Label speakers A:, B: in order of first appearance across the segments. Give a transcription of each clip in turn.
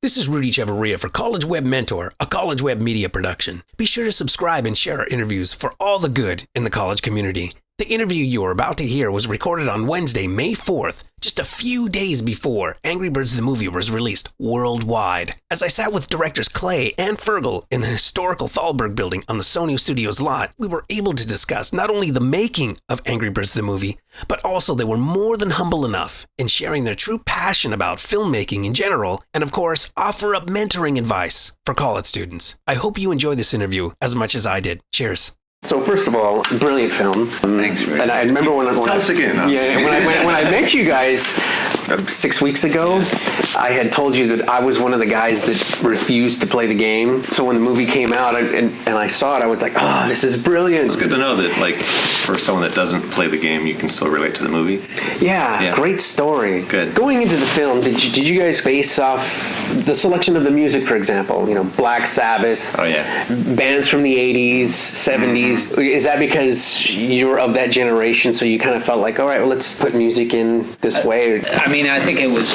A: This is Rudy Chavarria for College Web Mentor, a College Web media production. Be sure to subscribe and share our interviews for all the good in the college community. The interview you are about to hear was recorded on Wednesday, May 4th, just a few days before Angry Birds the movie was released worldwide. As I sat with directors Clay and Fergal in the historical Thalberg building on the Sony Studios lot, we were able to discuss not only the making of Angry Birds the movie, but also they were more than humble enough in sharing their true passion about filmmaking in general, and of course, offer up mentoring advice for college students. I hope you enjoy this interview as much as I did. Cheers.
B: So first of all, brilliant film.
C: Thanks, Rudy.
B: And I remember when
C: Tell us again. Huh?
B: Yeah, when I met you guys 6 weeks ago, I had told you that I was one of the guys that refused to play the game. So when the movie came out and I saw it, I was like, oh, this is brilliant.
C: It's good to know that, like, for someone that doesn't play the game, you can still relate to the movie.
B: Yeah. Great story.
C: Good.
B: Going into the film, did you guys base off the selection of the music, for example? You know, Black Sabbath.
C: Oh yeah.
B: Bands from the 80s, 70s. Is that because you were of that generation, so you kind of felt like, all right, well, let's put music in this way?
D: I mean, I think it was,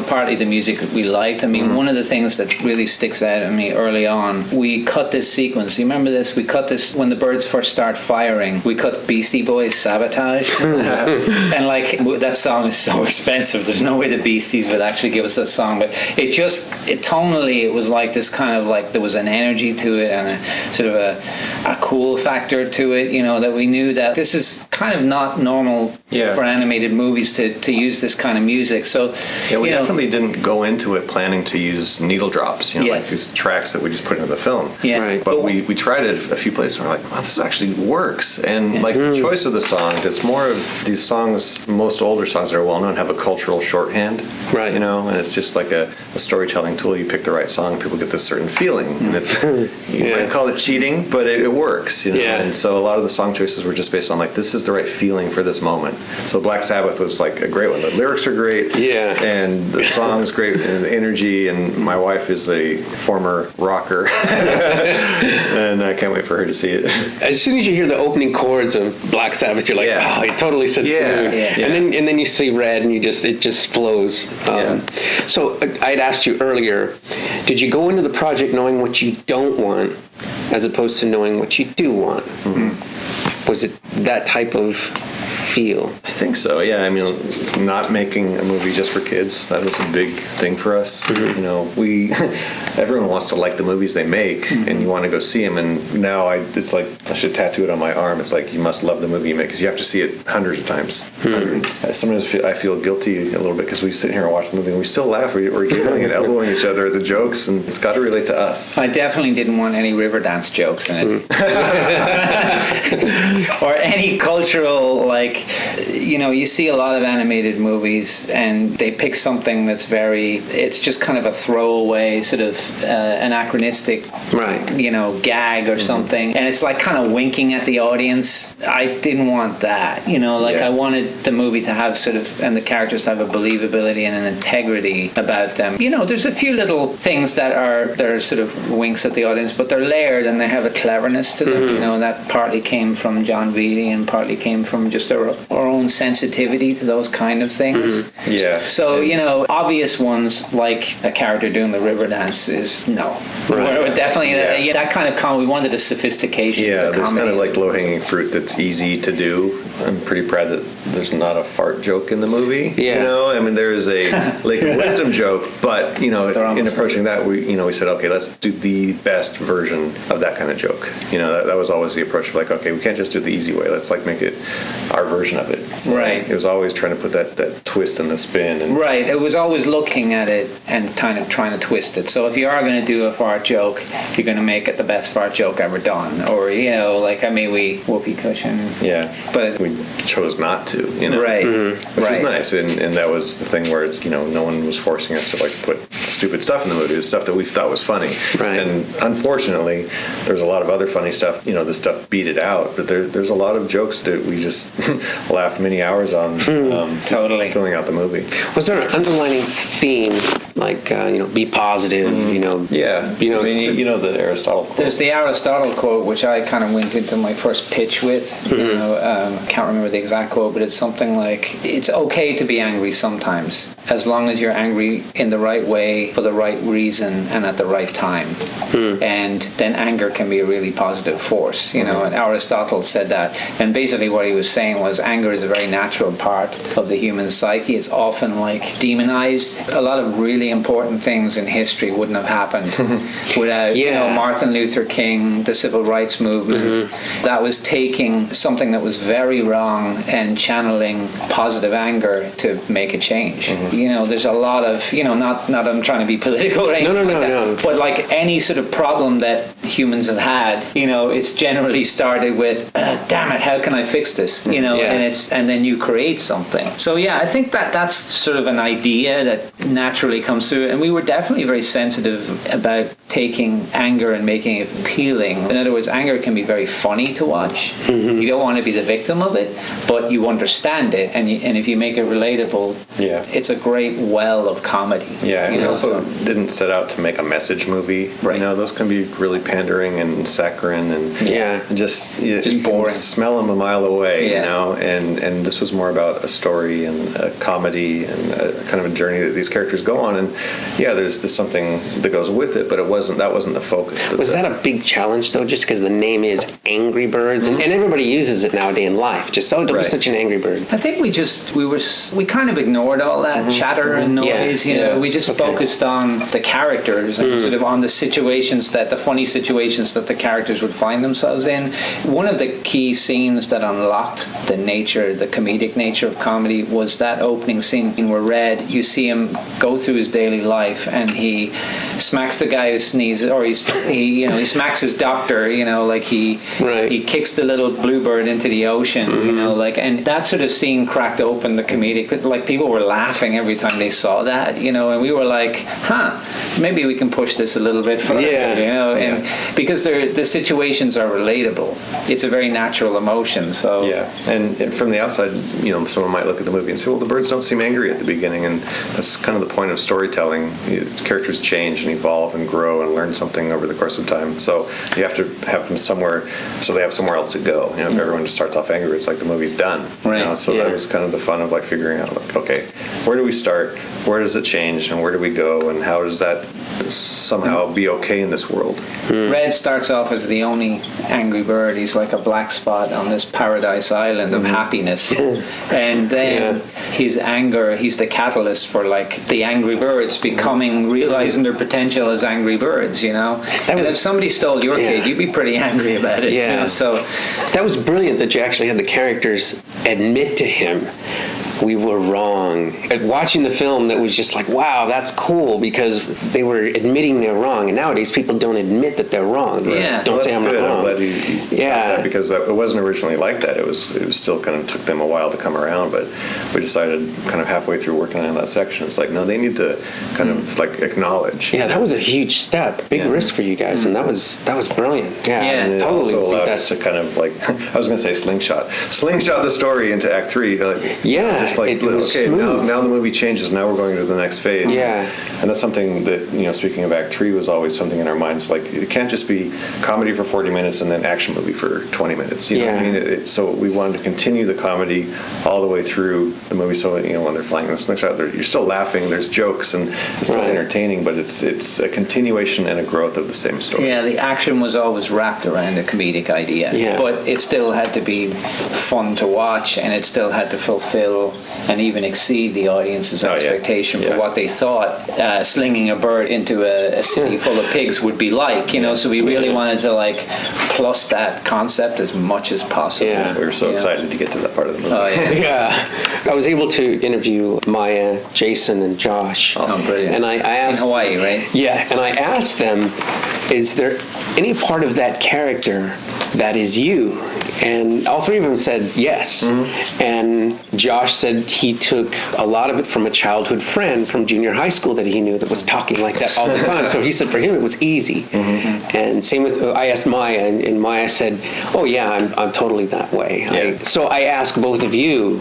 D: partly the music that we liked. I mean, one of the things that really sticks out at me early on, we cut this sequence. You remember this? We cut this when the birds first start firing. We cut Beastie Boys' Sabotage. And, that song is so expensive. There's no way the Beasties would actually give us that song. But tonally, it was like this kind of like, there was an energy to it and a sort of a cool factor to it, that we knew that this is kind of not normal for animated movies to use this kind of music. So
C: we definitely didn't go into it planning to use needle drops, like these tracks that we just put into the film.
D: Yeah. Right.
C: But we tried it a few places and we're like, wow, this actually works. And the choice of the songs, it's more of these songs, most older songs that are well known have a cultural shorthand. Right. And it's just like a storytelling tool. You pick the right song, people get this certain feeling. And it's you might call it cheating, but it works, Yeah. And so a lot of the song choices were just based on this is the right feeling for this moment. So Black Sabbath was like a great one. The lyrics are great. Yeah. And the song is great and the energy, and my wife is a former rocker. And I can't wait for her to see it.
B: As soon as you hear the opening chords of Black Sabbath, you're like, oh, it totally sets the mood. Yeah. And then you see Red and it just flows. So I'd asked you earlier, did you go into the project knowing what you don't want as opposed to knowing what you do want? Mm-hmm. Was it that type of feel?
C: I think so, yeah. I mean, not making a movie just for kids, that was a big thing for us. Mm-hmm. Everyone wants to like the movies they make, and you want to go see them, and now it's like, I should tattoo it on my arm. It's like, you must love the movie you make, because you have to see it hundreds of times. Sometimes I feel guilty a little bit, because we sit here and watch the movie, and we still laugh. We're giggling and elbowing each other at the jokes, and it's got to relate to us.
D: I definitely didn't want any river dance jokes in it. Or any cultural, you see a lot of animated movies and they pick something that's it's just kind of a throwaway sort of anachronistic, gag or something. And it's like kind of winking at the audience. I didn't want that, I wanted the movie to have and the characters to have a believability and an integrity about them. There's a few little things that are sort of winks at the audience, but they're layered and they have a cleverness to them, that partly came from John Vitti and partly came from just our own sensitivity to those kind of things.
C: Mm-hmm. Yeah.
D: So, obvious ones like a character doing the river dance is no. Right. Definitely that kind of we wanted a sophistication.
C: Yeah, there's kind of like low-hanging fruit that's easy to do. I'm pretty proud that there's not a fart joke in the movie. Yeah. I mean, there is a wisdom joke, but in approaching that, we said, okay, let's do the best version of that kind of joke. That was always the approach of okay, we can't just do it the easy way. Let's make it our version of it. So it was always trying to put that twist and the spin. And
D: it was always looking at it and kind of trying to twist it. So if you are going to do a fart joke, you're going to make it the best fart joke ever done. Or we whoopee cushion. Yeah. But
C: we chose not to.
D: Right.
C: Mm-hmm. Which was nice, and that was the thing where it's no one was forcing us to put stupid stuff in the movie. It was stuff that we thought was funny. Right. And unfortunately, there's a lot of other funny stuff. The stuff beat it out, but there's a lot of jokes that we just laughed many hours on. Totally filling out the movie.
B: Was there an underlining theme like be positive.
C: Yeah. I mean, the Aristotle quote.
D: There's the Aristotle quote, which I kind of went into my first pitch with. I can't remember the exact quote, but it's something like, it's okay to be angry sometimes, as long as you're angry in the right way, for the right reason, and at the right time. And then anger can be a really positive force, and Aristotle said that. And basically what he was saying was, anger is a very natural part of the human psyche. It's often like demonized. A lot of really important things in history wouldn't have happened without Martin Luther King, the civil rights movement. That was taking something that was very wrong and channeling positive anger to make a change. There's a lot of, not I'm trying to be political or anything but like any sort of problem that humans have had, it's generally started with, damn it, how can I fix this? And then you create something. So I think that's sort of an idea that naturally comes through, and we were definitely very sensitive about taking anger and making it appealing. In other words, anger can be very funny to watch. You don't want to be the victim of it, but you understand it, and if you make it relatable, it's a great well of comedy.
C: And we also didn't set out to make a message movie. Right. Those can be really pandering and saccharine and just boring. Smell them a mile away. And this was more about a story and a comedy and a kind of a journey that these characters go on. And there's something that goes with it, but that wasn't the focus. But
B: was that a big challenge though, just because the name is Angry Birds and everybody uses it nowadays in life, just don't be such an angry bird?
D: I think we kind of ignored all that chatter and noise. We just focused on the characters and sort of on the situations, the funny situations that the characters would find themselves in. One of the key scenes that unlocked the comedic nature of comedy was that opening scene where Red, you see him go through his daily life and he smacks the guy who sneezes, or he smacks his doctor, like he kicks the little bluebird into the ocean, and that sort of scene cracked open the comedic, like people were laughing every time they saw that, and we were like, maybe we can push this a little bit further, and because the situations are relatable. It's a very natural emotion, so.
C: And from the outside, someone might look at the movie and say, well, the birds don't seem angry at the beginning, and that's kind of the point of storytelling. Characters change and evolve and grow and learn something over the course of time, so you have to have them somewhere, so they have somewhere else to go. If everyone just starts off angry, it's like the movie's done. So that was kind of the fun of like figuring out, like, okay, where do we start? Where does it change? And where do we go? And how does that somehow be okay in this world?
D: Red starts off as the only angry bird. He's like a black spot on this paradise island of happiness. And then his anger, he's the catalyst for like the angry birds realizing their potential as angry birds, And if somebody stole your kid, you'd be pretty angry about it. So
B: that was brilliant that you actually had the characters admit to him, we were wrong. Watching the film, that was just like, wow, that's cool, because they were admitting they're wrong. And nowadays, people don't admit that they're wrong. They don't say I'm not wrong.
C: I'm glad you that, because it wasn't originally like that. It was still kind of took them a while to come around, but we decided kind of halfway through working on that section, it's like, no, they need to kind of like acknowledge.
B: Yeah, that was a huge step, big risk for you guys, and that was brilliant.
C: And it
B: totally
C: also allowed us to kind of like, I was going to say slingshot the story into Act 3. Just like, okay, now the movie changes. Now we're going to the next phase. And that's something that, speaking of Act 3, was always something in our minds. Like, it can't just be comedy for 40 minutes and then action movie for 20 minutes. You know what I mean? So we wanted to continue the comedy all the way through the movie. So, when they're flying in the slingshot, you're still laughing. There's jokes and it's still entertaining, but it's a continuation and a growth of the same story.
D: Yeah, the action was always wrapped around a comedic idea, but it still had to be fun to watch, and it still had to fulfill and even exceed the audience's expectation for what they thought slinging a bird into a city full of pigs would be like, so we really wanted to like plus that concept as much as possible.
C: We were so excited to get to that part of the movie.
B: I was able to interview Maya, Jason, and Josh.
D: Awesome. Brilliant.
B: And I asked,
D: in Hawaii, right?
B: Yeah, and I asked them, is there any part of that character that is you? And all three of them said yes. And Josh said he took a lot of it from a childhood friend from junior high school that he knew that was talking like that all the time. So he said for him it was easy. And same with, I asked Maya, and Maya said, oh yeah, I'm totally that way. So I ask both of you,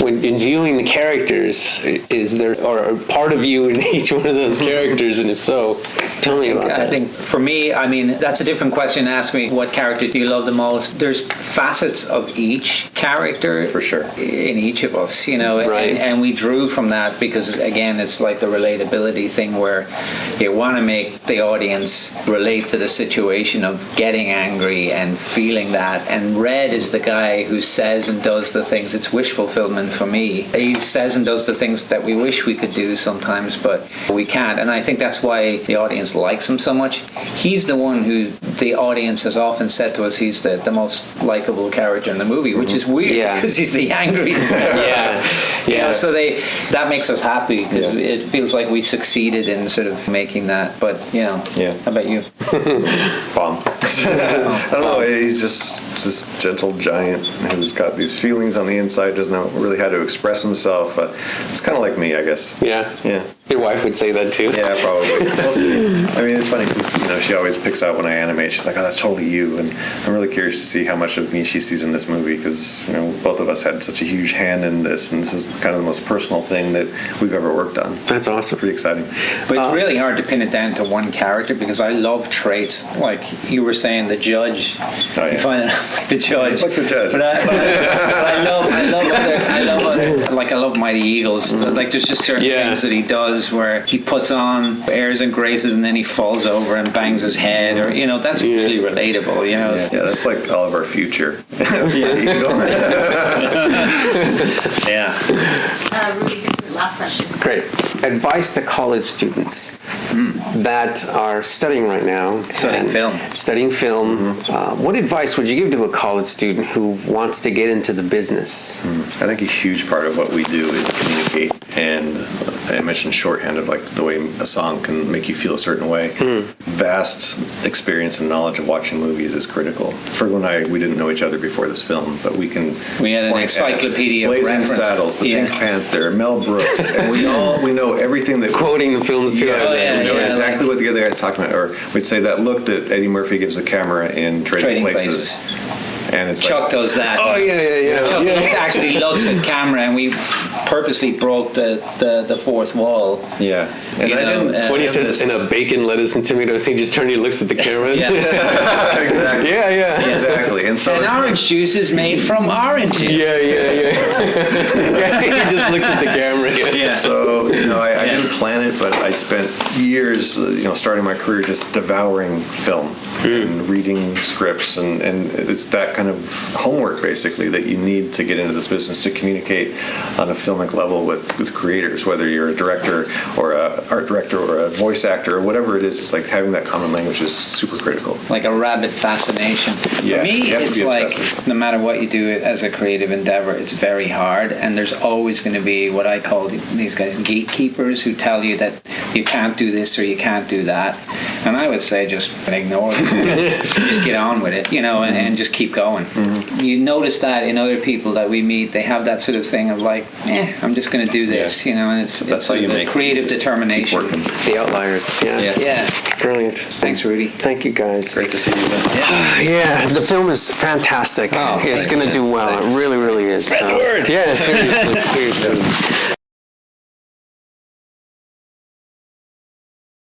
B: when in viewing the characters, is there or part of you in each one of those characters? And if so, tell me about that.
D: I think for me, I mean, that's a different question to ask me. What character do you love the most? There's facets of each character,
C: for sure,
D: in each of us, you know, and we drew from that because, again, it's like the relatability thing where you want to make the audience relate to the situation of getting angry and feeling that. And Red is the guy who says and does the things. It's wish fulfillment for me. He says and does the things that we wish we could do sometimes, but we can't. And I think that's why the audience likes him so much. He's the one who the audience has often said to us he's the most likable character in the movie, which is weird because he's the angriest. You know, so that makes us happy because it feels like we succeeded in sort of making that. But you know, how about you?
C: Bomb. I don't know. He's just this gentle giant who's got these feelings on the inside, doesn't know really how to express himself. But it's kind of like me, I guess.
B: Yeah. Your wife would say that too.
C: Yeah, probably. We'll see. I mean, it's funny because she always picks out when I animate. She's like, "Oh, that's totally you," and I'm really curious to see how much of me she sees in this movie because both of us had such a huge hand in this, and this is kind of the most personal thing that we've ever worked on.
B: That's awesome.
C: Pretty exciting.
D: But it's really hard to pin it down to one character because I love traits. Like you were saying, the judge.
C: Oh, yeah.
D: You find that I'm like the judge.
C: He's like the judge.
D: But I love other. Like I love Mighty Eagles. Like there's just certain things that he does where he puts on airs and graces and then he falls over and bangs his head, or that's really relatable.
C: Yeah, that's like all of our future.
E: Rudy, this is the last question.
B: Great. Advice to college students that are studying right now. Studying film. What advice would you give to a college student who wants to get into the business?
C: I think a huge part of what we do is communicate. And I mentioned shorthand of like the way a song can make you feel a certain way. Vast experience and knowledge of watching movies is critical. Fergal and I, we didn't know each other before this film, but we
D: had an encyclopedia of
C: Blazing
D: reference.
C: Saddles, The Pink Panther, Mel Brooks, and we know everything that
B: quoting the films too.
C: We know exactly what the other guy's talking about. Or we'd say that look that Eddie Murphy gives the camera in Trading Places. And it's
D: Chuck does that.
B: Oh yeah.
D: Chuck actually looks at camera, and we purposely broke the fourth wall.
C: Yeah. And
B: when he says in a bacon, lettuce, and tomato thing, just turns and looks at the camera.
C: Exactly.
B: Yeah.
C: Exactly. And so
D: orange juice is made from oranges.
B: Yeah. He just looks at the camera.
D: Yeah.
C: So I didn't plan it, but I spent years, starting my career just devouring film and reading scripts, and it's that kind of homework basically that you need to get into this business to communicate on a filmic level with creators, whether you're a director or a art director or a voice actor or whatever it is. It's like having that common language is super critical.
D: Like a rabbit fascination.
C: Yeah,
D: For me, it's like
C: obsessive.
D: no matter what you do as a creative endeavor, it's very hard, and there's always going to be what I call these guys gatekeepers who tell you that you can't do this or you can't do that. And I would say just ignore it. Just get on with it, and just keep going. You notice that in other people that we meet, they have that sort of thing of like, I'm just going to do this, and it's like the creative determination.
B: The outliers. Yeah. Brilliant.
D: Thanks, Rudy.
B: Thank you, guys.
C: Great to see you again.
B: Yeah, the film is fantastic. It's going to do well. It really, really is.
D: Spread the word.
B: Yeah, seriously.